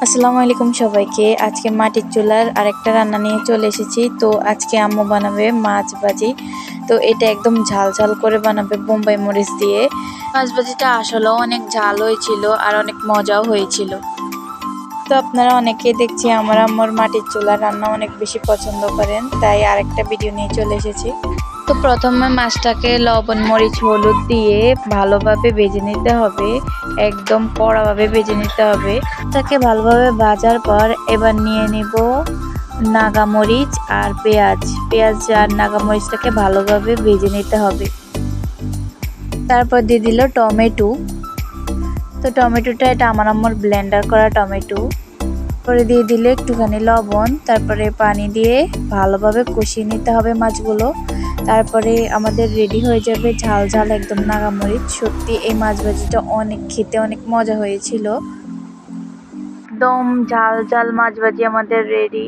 আসসালামু আলাইকুম সবাইকে। আজকে মাটির চুলার আরেকটা রান্না নিয়ে চলে এসেছি। তো আজকে আম্মু বানাবে মাছ ভাজি। তো এটা একদম ঝাল ঝাল করে বানাবে বোম্বাই মরিচ দিয়ে। মাছ ভাজিটা আসলেও অনেক ঝাল হয়েছিল আর অনেক মজাও হয়েছিল। তো আপনারা অনেকেই দেখছি আমার আম্মুর মাটির চুলার রান্না অনেক বেশি পছন্দ করেন, তাই আরেকটা ভিডিও নিয়ে চলে এসেছি। তো প্রথমে মাছটাকে লবণ মরিচ হলুদ দিয়ে ভালোভাবে ভেজে নিতে হবে, একদম কড়াভাবে ভেজে নিতে হবে। তাকে ভালোভাবে ভাজার পর এবার নিয়ে নিব নাগামরিচ আর পেঁয়াজ আর নাগামরিচটাকে ভালোভাবে ভেজে নিতে হবে। তারপর দিয়ে দিল টমেটো। তো টমেটোটা এটা আমার আম্মুর ব্লেন্ডার করা টমেটো। পরে দিয়ে দিলে একটুখানি লবণ, তারপরে পানি দিয়ে ভালোভাবে কষিয়ে নিতে হবে মাছগুলো। তারপরে আমাদের রেডি হয়ে যাবে ঝাল ঝাল একদম নাগামরিচ। সত্যি এই মাছ ভাজিটা খেতে অনেক মজা হয়েছিল। একদম ঝাল ঝাল মাছ ভাজি আমাদের রেডি।